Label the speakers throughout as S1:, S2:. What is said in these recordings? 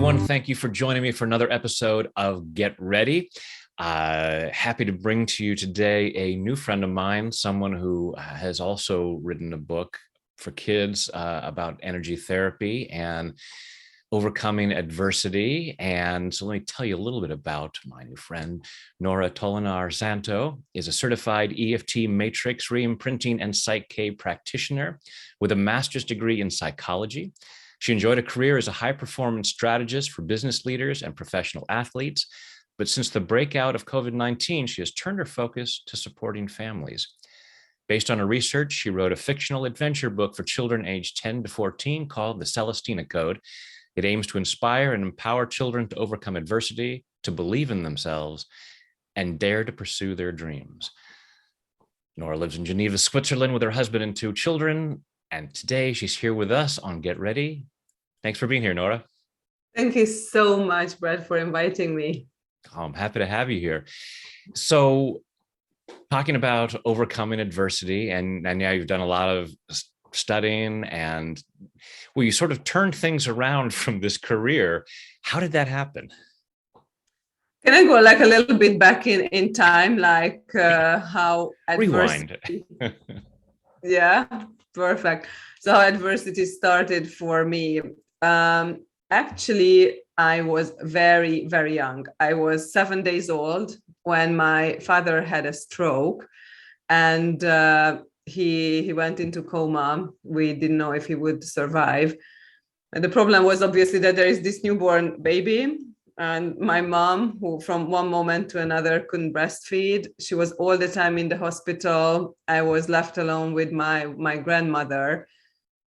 S1: everyone. Thank you for joining me for another episode of Get Ready. Happy to bring to you today a new friend of mine, someone who has also written a book for kids about energy therapy and overcoming adversity. And so let me tell you a little bit about my new friend. Nora Tollenaar-Szanto is a certified EFT matrix reimprinting and Psych K practitioner with a master's degree in psychology. She enjoyed a career as a high-performance strategist for business leaders and professional athletes. But since the breakout of COVID-19, she has turned her focus to supporting families. Based on her research, she wrote a fictional adventure book for children aged 10 to 14 called The Celestina Code. It aims to inspire and empower children to overcome adversity, to believe in themselves, and dare to pursue their dreams. Nora lives in Geneva, Switzerland with her husband and 2 children. And today she's here with us on Get Ready. Thanks for being here, Nora.
S2: Thank you so much, Brad, for inviting me.
S1: I'm happy to have you here. So talking about overcoming adversity, and now you've done a lot of studying, and well, you sort of turned things around from this career. How did that happen?
S2: Can I go like a little bit back in time, like how adversity...
S1: Rewind.
S2: Yeah, perfect. So how adversity started for me. Actually, I was very, very young. I was 7 days old when my father had a stroke, and he went into coma. We didn't know if he would survive. And the problem was obviously that there is this newborn baby, and my mom, who from one moment to another couldn't breastfeed. She was all the time in the hospital. I was left alone with my grandmother,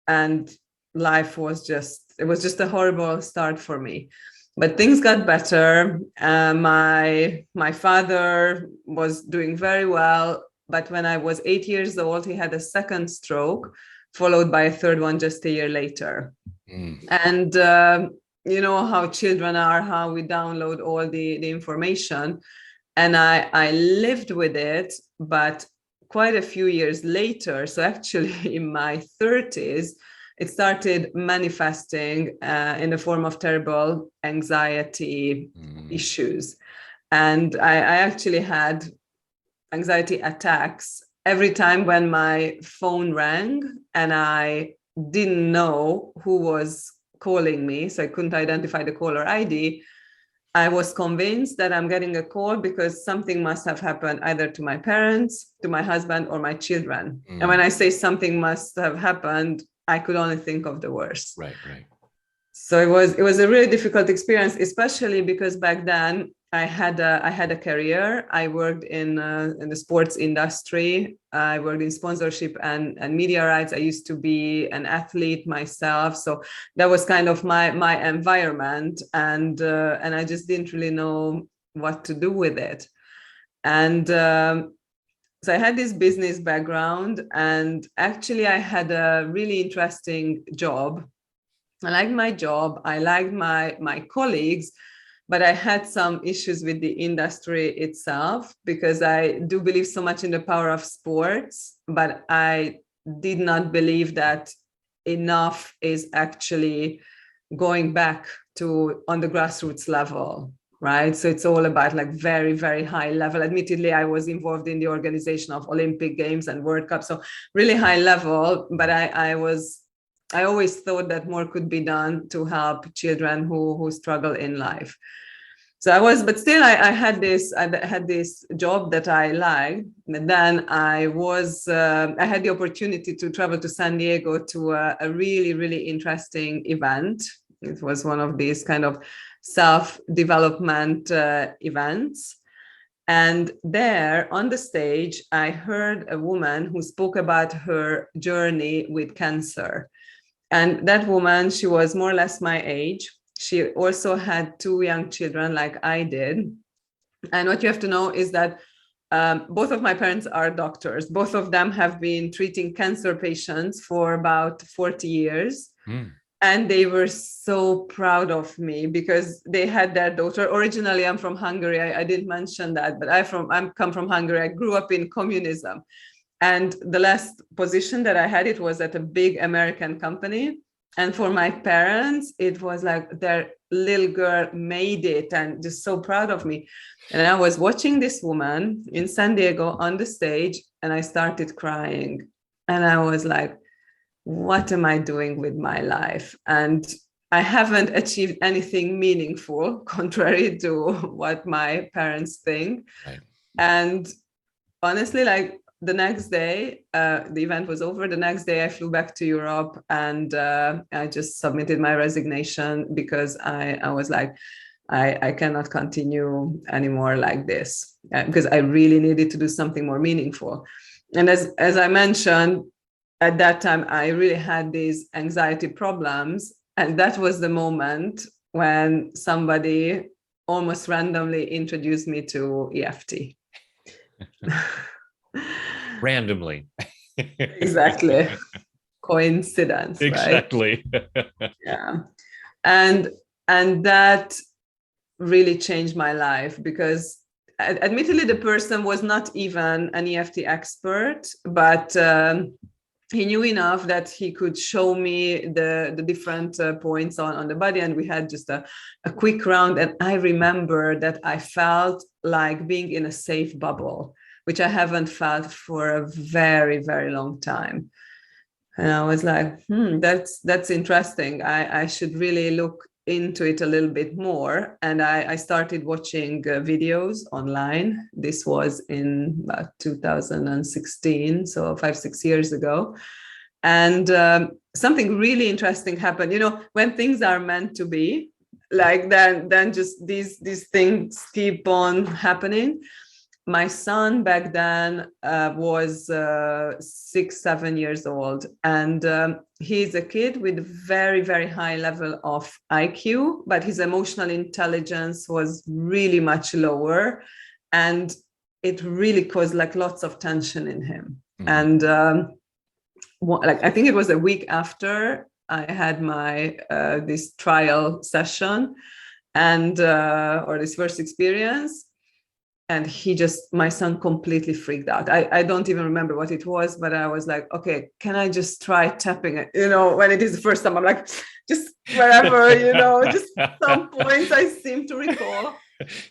S2: and life was just a horrible start for me. But things got better. My father was doing very well, but when I was 8 years old, he had a second stroke, followed by a third one just a year later. And you know how children are, how we download all the information. And I lived with it, but quite a few years later, so actually in my 30s, it started manifesting in the form of terrible anxiety issues. And I actually had anxiety attacks every time when my phone rang and I didn't know who was calling me, so I couldn't identify the caller ID. I was convinced that I'm getting a call because something must have happened either to my parents, to my husband, or my children. And when I say something must have happened, I could only think of the worst.
S1: Right.
S2: So it was a really difficult experience, especially because back then I had a career. I worked in the sports industry. I worked in sponsorship and media rights. I used to be an athlete myself, so that was kind of my environment, and I just didn't really know what to do with it. And so I had this business background, and actually I had a really interesting job. I liked my job. I liked my colleagues. But I had some issues with the industry itself because I do believe so much in the power of sports, but I did not believe that enough is actually going back to on the grassroots level, right? So it's all about like very, very high level. Admittedly, I was involved in the organization of Olympic Games and World Cup, so really high level, but I always thought that more could be done to help children who struggle in life. So but still I had this job that I liked. And then I had the opportunity to travel to San Diego to a really, really interesting event. It was one of these kind of self-development events. And there on the stage, I heard a woman who spoke about her journey with cancer. And that woman, she was more or less my age. She also had 2 young children like I did. And what you have to know is that both of my parents are doctors. Both of them have been treating cancer patients for about 40 years. And they were so proud of me because they had their daughter. Originally, I'm from Hungary. I didn't mention that, but I come from Hungary. I grew up in communism. And the last position that I had, it was at a big American company. And for my parents, it was like their little girl made it and just so proud of me. And I was watching this woman in San Diego on the stage, and I started crying. And I was like, what am I doing with my life? And I haven't achieved anything meaningful, contrary to what my parents think.
S1: Right.
S2: And honestly, like the next day, the event was over. The next day, I flew back to Europe, and I just submitted my resignation because I was like, I cannot continue anymore like this, because I really needed to do something more meaningful. And as I mentioned, at that time, I really had these anxiety problems. And that was the moment when somebody almost randomly introduced me to EFT.
S1: Randomly.
S2: Exactly. Coincidence,
S1: Exactly.
S2: Right? Yeah. And that really changed my life, because admittedly the person was not even an EFT expert, but he knew enough that he could show me the different points on the body, and we had just a quick round. And I remember that I felt like being in a safe bubble, which I haven't felt for a very, very long time. And I was like, that's interesting. I should really look into it a little bit more. And I started watching videos online. This was in about 2016, so 5-6 years ago. And something really interesting happened. You know, when things are meant to be, like then just these things keep on happening. My son back then was 6-7 years old, and he's a kid with very, very high level of IQ, but his emotional intelligence was really much lower, and it really caused like lots of tension in him. And like I think it was a week after I had my this trial session, and or this first experience. And my son completely freaked out. I don't even remember what it was, but I was like, okay, can I just try tapping it? You know, when it is the first time, I'm like, just wherever, just some points I seem to recall.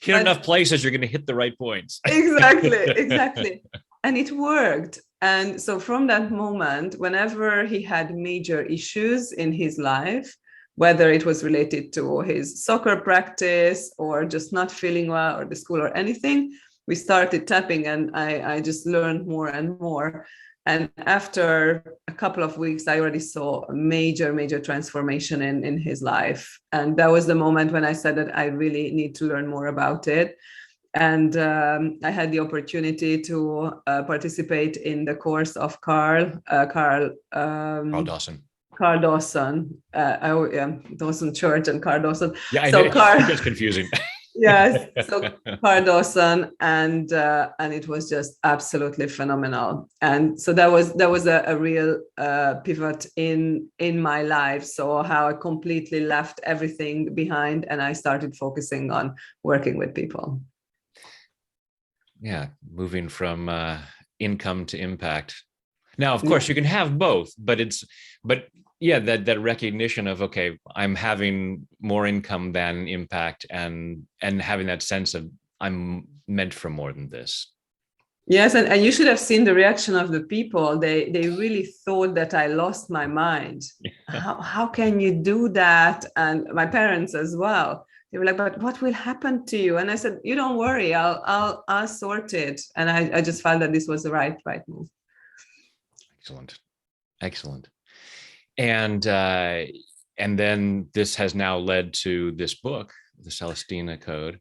S1: Hit enough places, you're going to hit the right points.
S2: Exactly. And it worked. And so from that moment, whenever he had major issues in his life, whether it was related to his soccer practice or just not feeling well or the school or anything, we started tapping, and I just learned more and more. And after a couple of weeks, I already saw a major, major transformation in his life. And that was the moment when I said that I really need to learn more about it. And I had the opportunity to participate in the course of Carl
S1: Dawson.
S2: Carl Dawson, Dawson Church and Carl Dawson.
S1: Yeah, I know. It gets confusing.
S2: Yes, so Carl Dawson, and it was just absolutely phenomenal. And so that was a real pivot in my life. So how I completely left everything behind, and I started focusing on working with people.
S1: Moving from income to impact. Now, of course, you can have both, but that recognition of, okay, I'm having more income than impact, and having that sense of I'm meant for more than this.
S2: Yes, and you should have seen the reaction of the people. They really thought that I lost my mind. How can you do that? And my parents as well. They were like, but what will happen to you? And I said, you don't worry, I'll sort it. And I just felt that this was the right move.
S1: Excellent. And then this has now led to this book, the Celestina Code.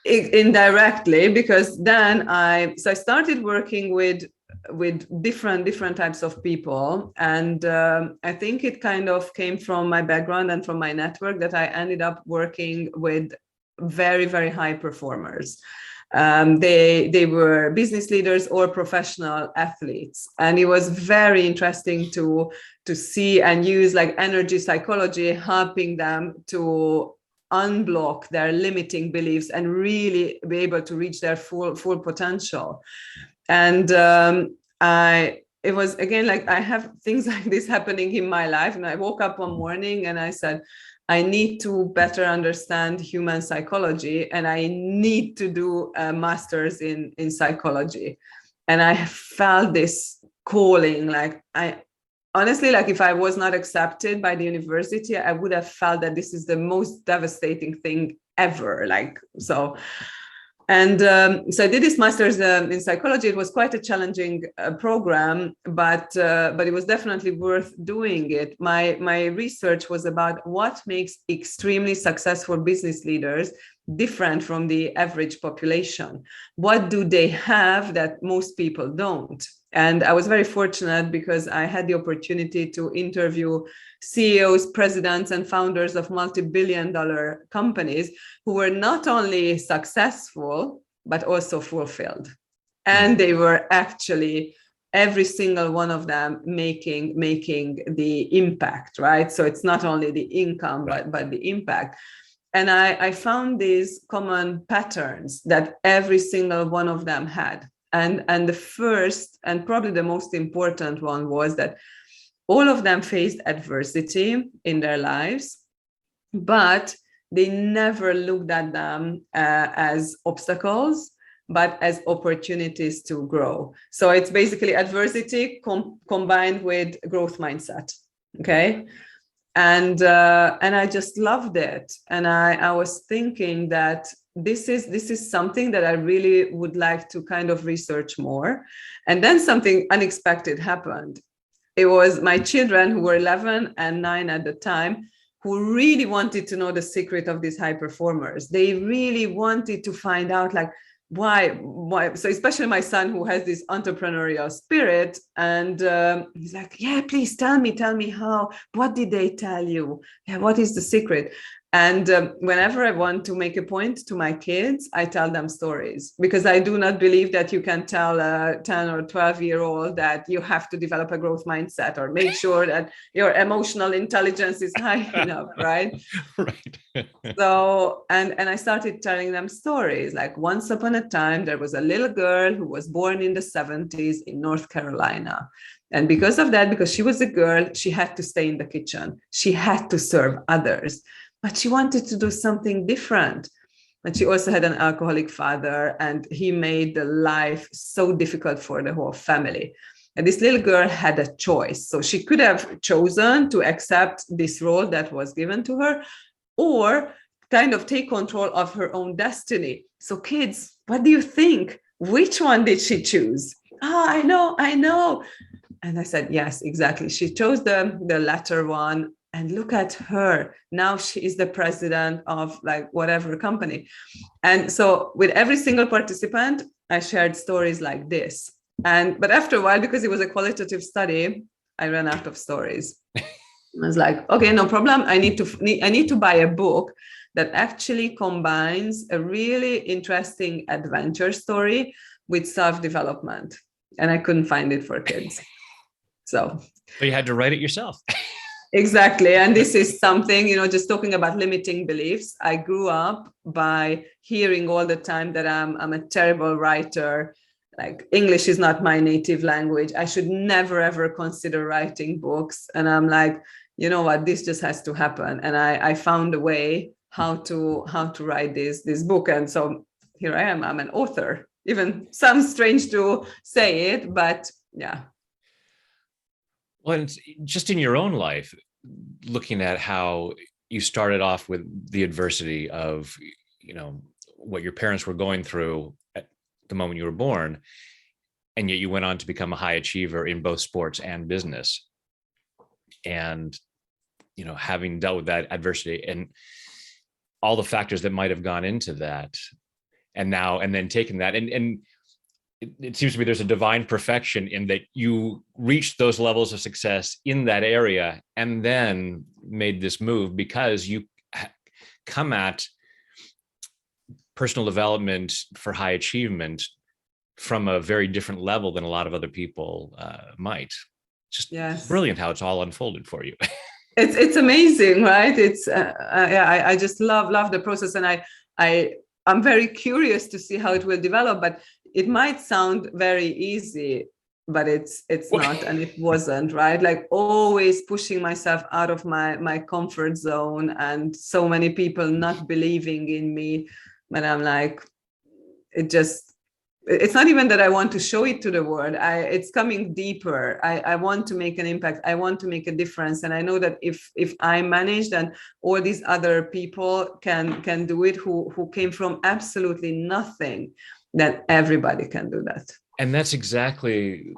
S2: Indirectly, because then I started working with different types of people, and I think it kind of came from my background and from my network that I ended up working with very, very high performers. They were business leaders or professional athletes, and it was very interesting to see and use like energy psychology, helping them to unblock their limiting beliefs and really be able to reach their full potential. And I it was again, like I have things like this happening in my life. And I woke up one morning and I said, I need to better understand human psychology, and I need to do a master's in psychology. And I felt this calling, like I honestly, like if I was not accepted by the university, I would have felt that this is the most devastating thing ever. Like, so. And so I did this master's in psychology. It was quite a challenging program, but it was definitely worth doing it. My research was about what makes extremely successful business leaders different from the average population. What do they have that most people don't? And I was very fortunate because I had the opportunity to interview CEOs, presidents, and founders of multi-billion-dollar companies who were not only successful, but also fulfilled. And they were actually, every single one of them making the impact, right? So it's not only the income, but the impact. And I found these common patterns that every single one of them had. And the first and probably the most important one was that all of them faced adversity in their lives, but they never looked at them as obstacles, but as opportunities to grow. So it's basically adversity combined with growth mindset. Okay. And I just loved it. And I was thinking that this is something that I really would like to kind of research more. And then something unexpected happened. It was my children, who were 11 and 9 at the time, who really wanted to know the secret of these high performers. They really wanted to find out, like, why. So especially my son, who has this entrepreneurial spirit, and he's like, yeah, please tell me how, what did they tell you? Yeah, what is the secret? And whenever I want to make a point to my kids, I tell them stories, because I do not believe that you can tell a 10 or 12-year-old that you have to develop a growth mindset or make sure that your emotional intelligence is high enough, right?
S1: Right.
S2: So, and I started telling them stories. Like, once upon a time, there was a little girl who was born in the 70s in North Carolina. And because of that, because she was a girl, she had to stay in the kitchen. She had to serve others. But she wanted to do something different. And she also had an alcoholic father, and he made the life so difficult for the whole family. And this little girl had a choice. So she could have chosen to accept this role that was given to her, or kind of take control of her own destiny. So kids, what do you think? Which one did she choose? Oh, I know. And I said, yes, exactly. She chose the latter one. And look at her. Now she is the president of like whatever company. And so with every single participant, I shared stories like this. But after a while, because it was a qualitative study, I ran out of stories. I was like, okay, no problem. I need to buy a book that actually combines a really interesting adventure story with self-development. And I couldn't find it for kids. So
S1: you had to write it yourself.
S2: Exactly. And this is something, just talking about limiting beliefs. I grew up by hearing all the time that I'm a terrible writer. Like, English is not my native language. I should never, ever consider writing books. And I'm like, you know what, this just has to happen. And I found a way how to write this book. And so here I am. I'm an author. Even sounds strange to say it, but yeah.
S1: Well, it's just in your own life, looking at how you started off with the adversity of, what your parents were going through at the moment you were born, and yet you went on to become a high achiever in both sports and business. And, having dealt with that adversity and all the factors that might have gone into that, and then taking that and it seems to me there's a divine perfection in that you reached those levels of success in that area and then made this move, because you come at personal development for high achievement from a very different level than a lot of other people might. Just brilliant how it's all unfolded for you.
S2: It's amazing, right? It's I just love the process, and I'm very curious to see how it will develop, but it might sound very easy, but it's
S1: What?
S2: not, and it wasn't, right? Like always pushing myself out of my comfort zone, and so many people not believing in me. But I'm like, it's not even that I want to show it to the world. It's coming deeper. I want to make an impact. I want to make a difference. And I know that if I manage, then all these other people can do it who came from absolutely nothing, then everybody can do that.
S1: And that's exactly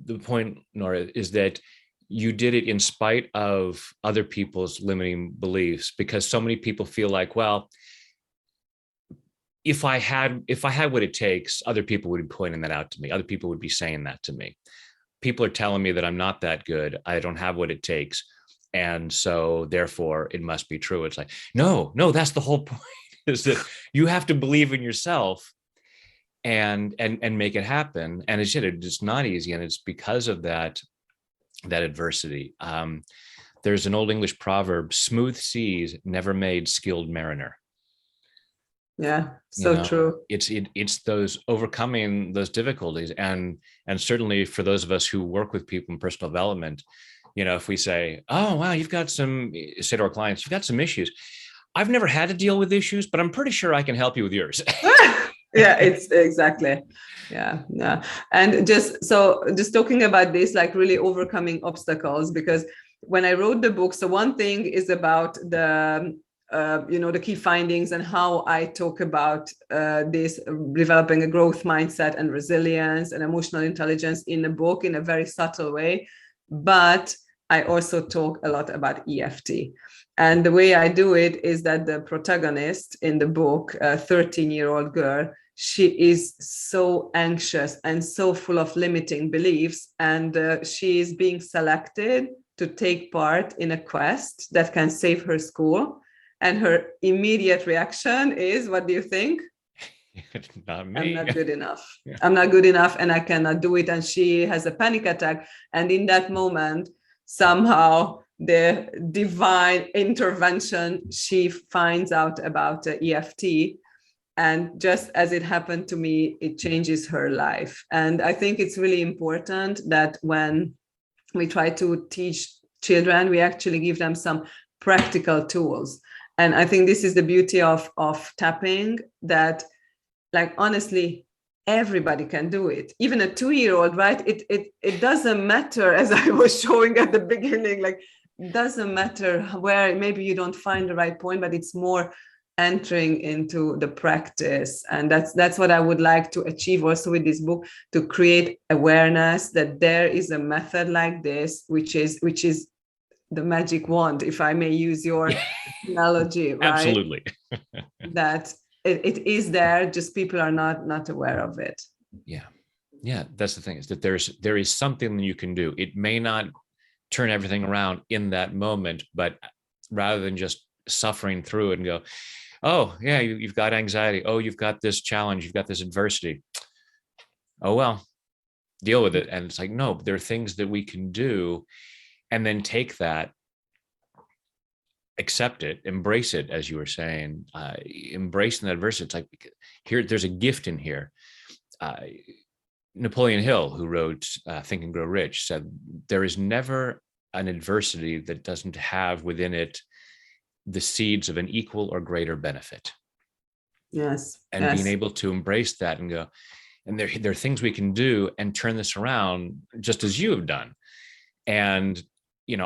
S1: the point, Nora, is that you did it in spite of other people's limiting beliefs, because so many people feel like, well, if I had what it takes, other people would be pointing that out to me. Other people would be saying that to me. People are telling me that I'm not that good. I don't have what it takes. And so therefore it must be true. It's like, no, that's the whole point, is that you have to believe in yourself and make it happen. And it's not easy. And it's because of that adversity. There's an old English proverb: smooth seas never made skilled mariner.
S2: Yeah, so true.
S1: It's those overcoming those difficulties, and certainly for those of us who work with people in personal development, if we say, oh wow, say to our clients, you've got some issues. I've never had to deal with issues, but I'm pretty sure I can help you with yours.
S2: Yeah, it's exactly. Yeah. And just talking about this, like really overcoming obstacles, because when I wrote the book, so one thing is about the key findings and how I talk about this, developing a growth mindset and resilience and emotional intelligence in the book in a very subtle way. But I also talk a lot about EFT. And the way I do it is that the protagonist in the book, a 13-year-old girl, she is so anxious and so full of limiting beliefs. And she is being selected to take part in a quest that can save her school. And her immediate reaction is, what do you think?
S1: Not me.
S2: I'm not good enough.
S1: Yeah.
S2: I'm not good enough and I cannot do it. And she has a panic attack. And in that moment, somehow the divine intervention, she finds out about EFT. And just as it happened to me, it changes her life. And I think it's really important that when we try to teach children, we actually give them some practical tools. And I think this is the beauty of tapping, that, like, honestly, everybody can do it. Even a 2-year-old, right? It doesn't matter, as I was showing at the beginning, like, it doesn't matter where maybe you don't find the right point, but it's more entering into the practice. And that's what I would like to achieve also with this book, to create awareness that there is a method like this, which is the magic wand, if I may use your analogy, right?
S1: Absolutely.
S2: That it is there, just people are not aware of it.
S1: Yeah, that's the thing, is that there is something you can do. It may not turn everything around in that moment, but rather than just suffering through it and go, oh yeah, you've got anxiety, oh, you've got this challenge, you've got this adversity, oh well, deal with it. And it's like, no, there are things that we can do, and then take that, accept it, embrace it, as you were saying, embracing that adversity. It's like, here, there's a gift in here. Napoleon Hill, who wrote Think and Grow Rich, said there is never an adversity that doesn't have within it the seeds of an equal or greater benefit.
S2: Yes.
S1: And being able to embrace that and go, and there are things we can do and turn this around, just as you have done. And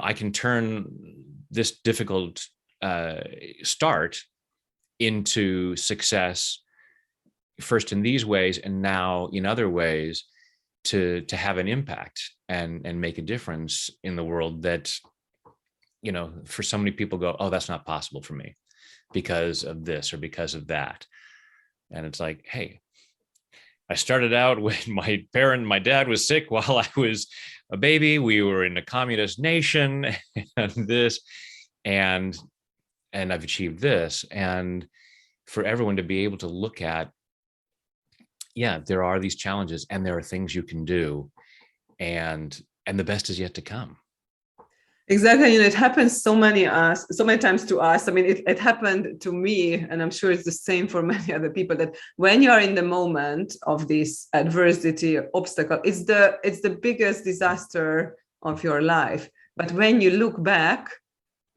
S1: I can turn this difficult start into success, first in these ways and now in other ways, to have an impact and make a difference in the world that, for so many people go, oh, that's not possible for me because of this or because of that. And it's like, hey, I started out when my dad was sick while I was a baby. We were in a communist nation and this, and I've achieved this. And for everyone to be able to look at, yeah, there are these challenges and there are things you can do, and the best is yet to come.
S2: Exactly. It happens so many times to us. I mean, it happened to me, and I'm sure it's the same for many other people, that when you are in the moment of this adversity, obstacle, it's the biggest disaster of your life. But when you look back,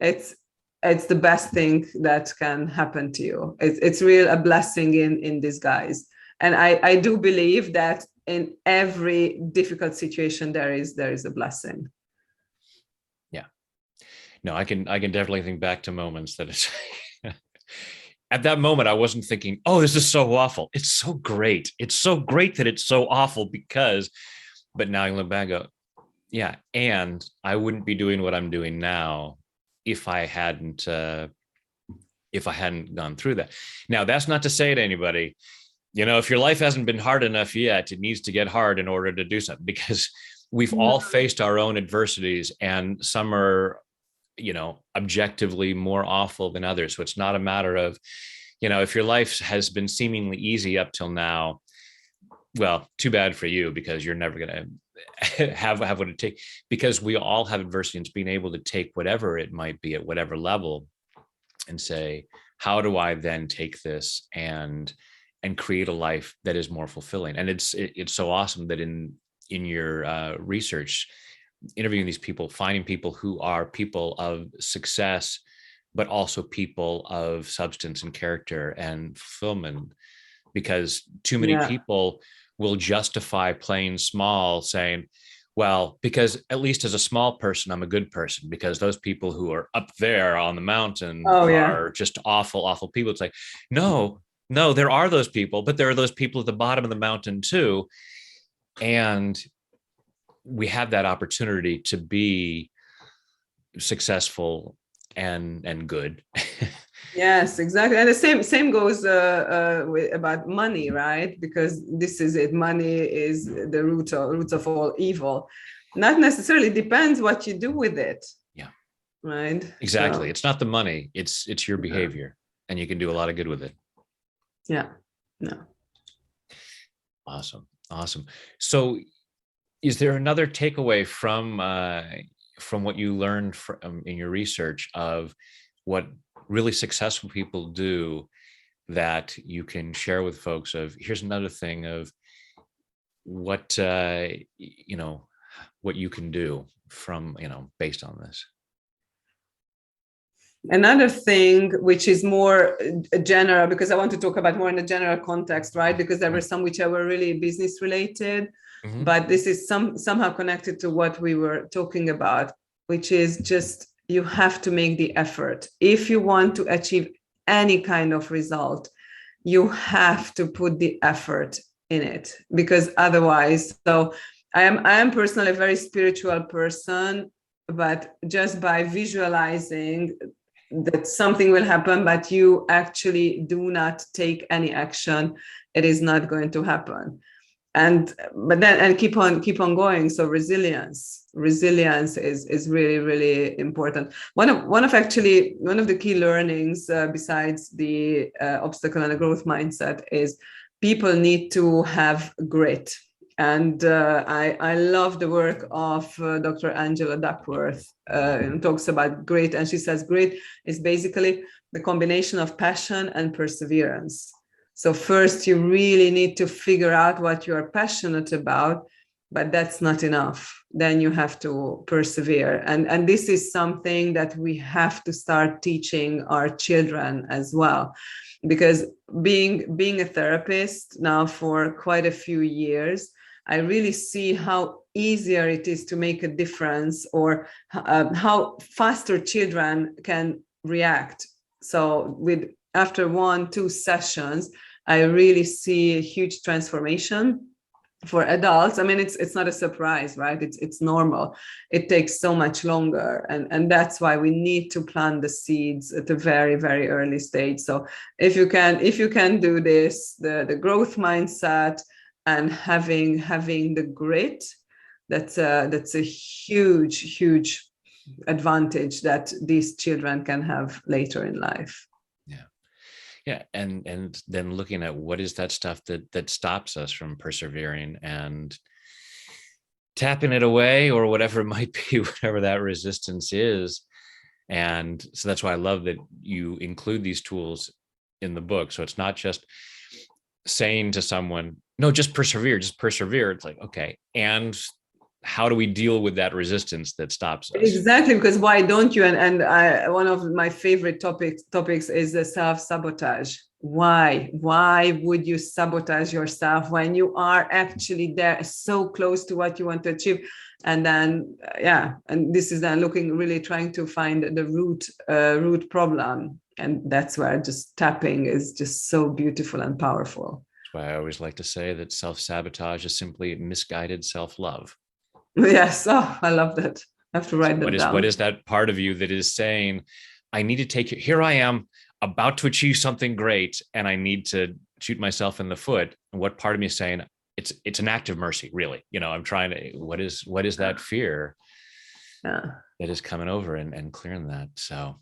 S2: it's the best thing that can happen to you. It's real a blessing in disguise. And I do believe that in every difficult situation there is a blessing.
S1: Yeah. No, I can definitely think back to moments that it's at that moment I wasn't thinking, oh, this is so awful. It's so great. It's so great that it's so awful because, but now I look back and go, yeah, and I wouldn't be doing what I'm doing now if I hadn't gone through that. Now, that's not to say to anybody, if your life hasn't been hard enough yet, it needs to get hard in order to do something, because we've all faced our own adversities, and some are, objectively more awful than others. So it's not a matter of, if your life has been seemingly easy up till now, well, too bad for you, because you're never going to have what it takes, because we all have adversity, and it's being able to take whatever it might be at whatever level and say, how do I then take this and create a life that is more fulfilling? And it's so awesome that in your research, interviewing these people, finding people who are people of success, but also people of substance and character and fulfillment, because too many people will justify playing small, saying, well, because at least as a small person, I'm a good person, because those people who are up there on the mountain are just awful, awful people. It's like, no, there are those people, but there are those people at the bottom of the mountain too. And we have that opportunity to be successful and good.
S2: Yes, exactly. And the same goes about money, right? Because this is it. Money is the root of all evil. Not necessarily, depends what you do with it.
S1: Yeah.
S2: Right.
S1: Exactly. So, it's not the money, it's your behavior, and you can do a lot of good with it.
S2: Yeah. No.
S1: Awesome. So is there another takeaway from what you learned from in your research of what really successful people do that you can share with folks? Of here's another thing of what what you can do from based on this.
S2: Another thing which is more general, because I want to talk about more in a general context, right? Because there were some which were really business related, but this is somehow connected to what we were talking about, which is just you have to make the effort. If you want to achieve any kind of result, you have to put the effort in it, because otherwise, so I am personally a very spiritual person, but just by visualizing that something will happen, but you actually do not take any action, it is not going to happen. And keep on going. So resilience is really, really important. One of the key learnings besides the obstacle and the growth mindset is people need to have grit. And I love the work of Dr. Angela Duckworth, and talks about grit. And she says grit is basically the combination of passion and perseverance. So first, you really need to figure out what you are passionate about, but that's not enough. Then you have to persevere. And this is something that we have to start teaching our children as well. Because being a therapist now for quite a few years, I really see how easier it is to make a difference, or how faster children can react. So after 1-2 sessions, I really see a huge transformation. For adults, I mean, it's not a surprise, right? It's normal. It takes so much longer, and that's why we need to plant the seeds at a very, very early stage. So if you can do this, the growth mindset and having the grit, that's a huge advantage that these children can have later in life.
S1: Yeah, and then looking at what is that stuff that stops us from persevering and tapping it away, or whatever it might be, whatever that resistance is. And so that's why I love that you include these tools in the book. So it's not just saying to someone, no, just persevere, just persevere. It's like, okay, and how do we deal with that resistance that stops us?
S2: Exactly, because why don't you? One of my favorite topics is the self-sabotage. Why would you sabotage yourself when you are actually there, so close to what you want to achieve? And then, and this is then really trying to find the root problem, and that's where just tapping is just so beautiful and powerful.
S1: That's why I always like to say that self-sabotage is simply misguided self-love.
S2: Yes, oh, I love that. I have to write that down.
S1: What is that part of you that is saying, I need to take it, here I am about to achieve something great, and I need to shoot myself in the foot? And what part of me is saying, it's an act of mercy, really? I'm trying to, what is that fear that is coming over and clearing that? So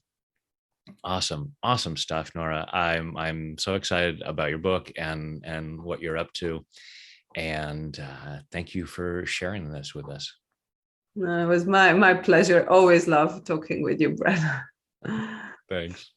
S1: awesome stuff, Nora. I'm so excited about your book and what you're up to. And thank you for sharing this with us.
S2: It was my pleasure. Always love talking with you, Brad.
S1: Thanks.